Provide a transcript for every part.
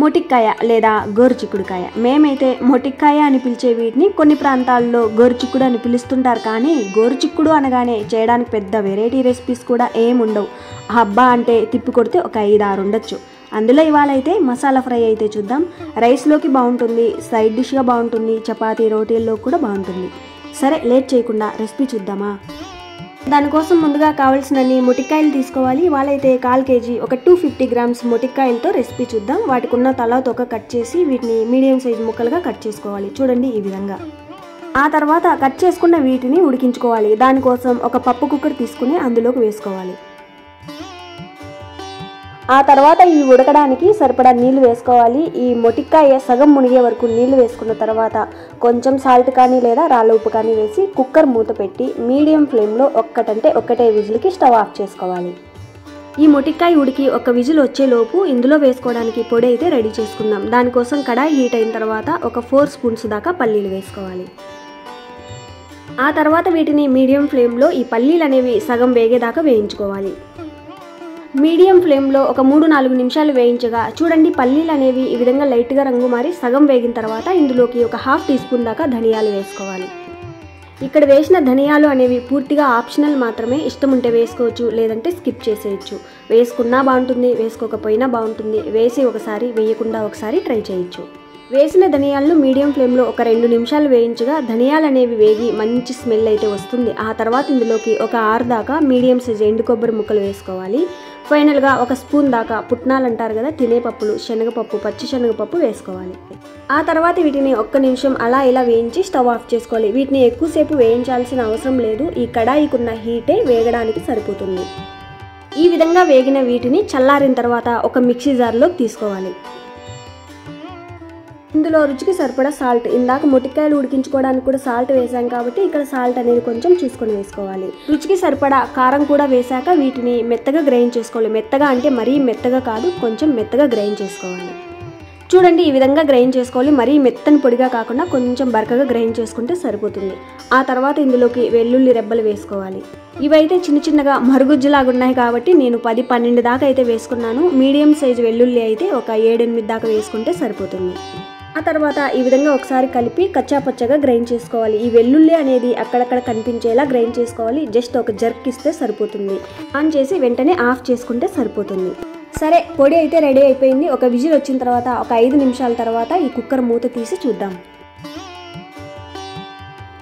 మొటిక్కాయ లేదా గోరుచిక్కుడుకాయ. మేమైతే మొటిక్కాయ అని పిలిచే వీటిని కొన్ని ప్రాంతాల్లో గోరుచిక్కుడు అని పిలుస్తుంటారు. కానీ గోరుచిక్కుడు అనగానే చేయడానికి పెద్ద వెరైటీ రెసిపీస్ కూడా ఏముండవు. హబ్బా అంటే తిప్పి కొడితే ఒక 5-6 ఉండొచ్చు. అందులో ఇవాళ అయితే మసాలా ఫ్రై అయితే చూద్దాం. రైస్లోకి బాగుంటుంది, సైడ్ డిష్గా బాగుంటుంది, చపాతీ రోటీల్లో కూడా బాగుంటుంది. సరే లేట్ చేయకుండా రెసిపీ చూద్దామా. దానికోసం ముందుగా కావాల్సినన్ని మొటిక్కాయలు తీసుకోవాలి. వాళ్ళైతే 1/4 కేజీ ఒక 250 గ్రామ్స్ మొటిక్కాయలతో రెసిపీ చూద్దాం. వాటికి ఉన్న తల తొక్క కట్ చేసి వీటిని మీడియం సైజ్ ముక్కలుగా కట్ చేసుకోవాలి. చూడండి ఈ విధంగా. ఆ తర్వాత కట్ చేసుకున్న వీటిని ఉడికించుకోవాలి. దానికోసం ఒక పప్పు కుక్కర్ తీసుకుని అందులోకి వేసుకోవాలి. ఆ తర్వాత ఇవి ఉడకడానికి సరిపడా నీళ్లు వేసుకోవాలి. ఈ మొటిక్కాయ సగం మునిగే వరకు నీళ్లు వేసుకున్న తర్వాత కొంచెం సాల్ట్ కానీ లేదా రాళ్ళ ఉప్పు కానీ వేసి కుక్కర్ మూత పెట్టి మీడియం ఫ్లేమ్లో ఒకటే విజిల్కి స్టవ్ ఆఫ్ చేసుకోవాలి. ఈ మొటిక్కాయ ఉడికి ఒక విజిల్ వచ్చేలోపు ఇందులో వేసుకోవడానికి పొడి అయితే రెడీ చేసుకుందాం. దానికోసం కడాయి హీట్ అయిన తర్వాత ఒక 4 స్పూన్స్ దాకా పల్లీలు వేసుకోవాలి. ఆ తర్వాత వీటిని మీడియం ఫ్లేమ్లో ఈ పల్లీలు అనేవి సగం వేగేదాకా వేయించుకోవాలి. మీడియం ఫ్లేమ్లో ఒక 3-4 నిమిషాలు వేయించగా చూడండి పల్లీలు అనేవి ఈ విధంగా లైట్గా రంగు మారి సగం వేగిన తర్వాత ఇందులోకి ఒక 1/2 టీ స్పూన్ దాకా ధనియాలు వేసుకోవాలి. ఇక్కడ వేసిన ధనియాలు అనేవి పూర్తిగా ఆప్షనల్ మాత్రమే. ఇష్టం ఉంటే వేసుకోవచ్చు, లేదంటే స్కిప్ చేసేయచ్చు. వేసుకున్నా బాగుంటుంది, వేసుకోకపోయినా బాగుంటుంది. వేసి ఒకసారి, వేయకుండా ఒకసారి ట్రై చేయొచ్చు. వేసిన ధనియాలను మీడియం ఫ్లేమ్లో ఒక 2 నిమిషాలు వేయించగా ధనియాలు అనేవి వేగి మంచి స్మెల్ అయితే వస్తుంది. ఆ తర్వాత ఇందులోకి ఒక 6 దాకా మీడియం సైజ్ ఎండు కొబ్బరి ముక్కలు వేసుకోవాలి. ఫైనల్గా ఒక స్పూన్ దాకా పుట్నాలు అంటారు కదా, తినేపప్పులు, శనగపప్పు, పచ్చి శనగపప్పు వేసుకోవాలి. ఆ తర్వాత వీటిని 1 నిమిషం అలా ఇలా వేయించి స్టవ్ ఆఫ్ చేసుకోవాలి. వీటిని ఎక్కువసేపు వేయించాల్సిన అవసరం లేదు. ఈ కడాయికున్న హీటే వేగడానికి సరిపోతుంది. ఈ విధంగా వేగిన వీటిని చల్లారిన తర్వాత ఒక మిక్సీ జార్లోకి తీసుకోవాలి. ఇందులో రుచికి సరిపడా సాల్ట్, ఇందాక మొటిక్కాయలు ఉడికించుకోవడానికి కూడా సాల్ట్ వేసాం కాబట్టి ఇక్కడ సాల్ట్ అనేది కొంచెం చూసుకొని వేసుకోవాలి. రుచికి సరిపడా కారం కూడా వేసాక వీటిని మెత్తగా గ్రైండ్ చేసుకోవాలి. మెత్తగా అంటే మరీ మెత్తగా కాదు, కొంచెం మెత్తగా గ్రైండ్ చేసుకోవాలి. చూడండి ఈ విధంగా గ్రైండ్ చేసుకోవాలి. మరీ మెత్తని పొడిగా కాకుండా కొంచెం బరకగా గ్రైండ్ చేసుకుంటే సరిపోతుంది. ఆ తర్వాత ఇందులోకి వెల్లుల్లి రెబ్బలు వేసుకోవాలి. ఇవైతే చిన్నగా మరుగుజ్జులాగా ఉన్నాయి కాబట్టి నేను 10-12 దాకా అయితే వేసుకున్నాను. మీడియం సైజ్ వెల్లుల్లి అయితే ఒక 7-8 దాకా వేసుకుంటే సరిపోతుంది. ఆ తర్వాత ఈ విధంగా ఒకసారి కలిపి కచ్చాపచ్చగా గ్రైండ్ చేసుకోవాలి. ఈ వెల్లుల్లి అనేది అక్కడక్కడ కనిపించేలా గ్రైండ్ చేసుకోవాలి. జస్ట్ ఒక జర్క్ ఇస్తే సరిపోతుంది. ఆన్ చేసి వెంటనే ఆఫ్ చేసుకుంటే సరిపోతుంది. సరే పొడి అయితే రెడీ అయిపోయింది. ఒక విజిల్ వచ్చిన తర్వాత ఒక 5 నిమిషాల తర్వాత ఈ కుక్కర్ మూత తీసి చూద్దాం.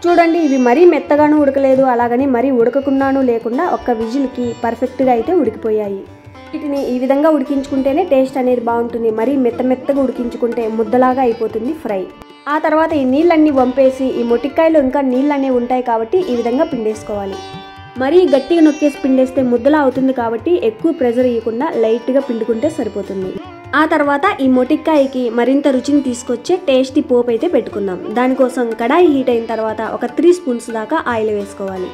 చూడండి ఇవి మరీ మెత్తగాను ఉడకలేదు, అలాగని మరీ ఉడకకుండాను లేకుండా ఒక్క విజిల్కి పర్ఫెక్ట్గా అయితే ఉడికిపోయాయి. వీటిని ఈ విధంగా ఉడికించుకుంటేనే టేస్ట్ అనేది బాగుంటుంది. మరీ మెత్తగా ఉడికించుకుంటే ముద్దలాగా అయిపోతుంది ఫ్రై. ఆ తర్వాత ఈ నీళ్ళన్నీ వంపేసి ఈ మొటిక్కాయలో ఇంకా నీళ్ళు అనేవి ఉంటాయి కాబట్టి ఈ విధంగా పిండేసుకోవాలి. మరీ గట్టిగా నొక్కేసి పిండేస్తే ముద్దలా అవుతుంది కాబట్టి ఎక్కువ ప్రెజర్ ఇవ్వకుండా లైట్గా పిండుకుంటే సరిపోతుంది. ఆ తర్వాత ఈ మొటిక్కాయకి మరింత రుచిని తీసుకొచ్చే టేస్టీ పోపు అయితే పెట్టుకుందాం. దానికోసం కడాయి హీట్ అయిన తర్వాత ఒక 3 స్పూన్స్ దాకా ఆయిల్ వేసుకోవాలి.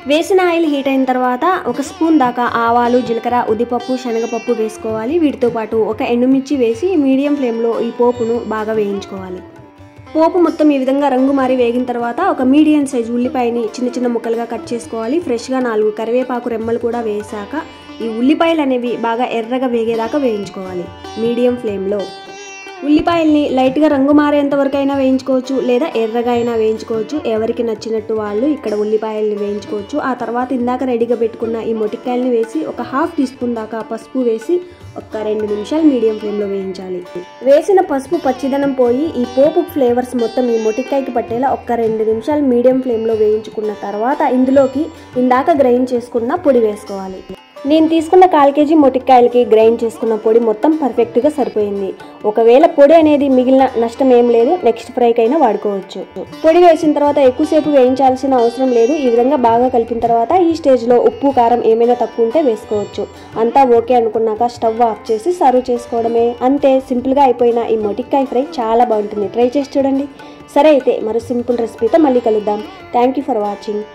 వేసిన ఆయిల్ హీట్ అయిన తర్వాత ఒక స్పూన్ దాకా ఆవాలు, జీలకర్ర, ఉద్దిపప్పు, శనగపప్పు వేసుకోవాలి. వీటితో పాటు ఒక ఎండుమిర్చి వేసి మీడియం ఫ్లేమ్లో ఈ పోపును బాగా వేయించుకోవాలి. పోపు మొత్తం ఈ విధంగా రంగు మారి వేగిన తర్వాత ఒక మీడియం సైజ్ ఉల్లిపాయని చిన్న ముక్కలుగా కట్ చేసుకోవాలి. ఫ్రెష్గా 4 కరివేపాకు రెమ్మలు కూడా వేసాక ఈ ఉల్లిపాయలు అనేవి బాగా ఎర్రగా వేగేదాకా వేయించుకోవాలి మీడియం ఫ్లేమ్లో. ఉల్లిపాయల్ని లైట్గా రంగు మారేంత వరకు అయినా వేయించుకోవచ్చు, లేదా ఎర్రగా అయినా వేయించుకోవచ్చు. ఎవరికి నచ్చినట్టు వాళ్ళు ఇక్కడ ఉల్లిపాయల్ని వేయించుకోవచ్చు. ఆ తర్వాత ఇందాక రెడీగా పెట్టుకున్న ఈ మొటిక్కాయల్ని వేసి ఒక 1/2 టీ స్పూన్ దాకా పసుపు వేసి ఒక 2 నిమిషాలు మీడియం ఫ్లేమ్లో వేయించాలి. వేసిన పసుపు పచ్చిదనం పోయి ఈ పోపు ఫ్లేవర్స్ మొత్తం ఈ మొటిక్కాయకి పట్టేలా ఒక 2 నిమిషాలు మీడియం ఫ్లేమ్లో వేయించుకున్న తర్వాత ఇందులోకి ఇందాక గ్రైండ్ చేసుకున్న పొడి వేసుకోవాలి. నేను తీసుకున్న 1/4 కేజీ మొటిక్కాయలకి గ్రైండ్ చేసుకున్న పొడి మొత్తం పర్ఫెక్ట్గా సరిపోయింది. ఒకవేళ పొడి అనేది మిగిలిన నష్టం ఏం లేదు, నెక్స్ట్ ఫ్రైకైనా వాడుకోవచ్చు. పొడి వేసిన తర్వాత ఎక్కువసేపు వేయించాల్సిన అవసరం లేదు. ఈ విధంగా బాగా కలిపిన తర్వాత ఈ స్టేజ్లో ఉప్పు, కారం ఏమైనా తక్కువ ఉంటే వేసుకోవచ్చు. అంతా ఓకే అనుకున్నాక స్టవ్ ఆఫ్ చేసి సర్వ్ చేసుకోవడమే. అంతే, సింపుల్గా అయిపోయిన ఈ మొటిక్కాయ ఫ్రై చాలా బాగుంటుంది. ట్రై చేసి చూడండి. సరే అయితే మరో సింపుల్ రెసిపీతో మళ్ళీ కలుద్దాం. Thank you for watching.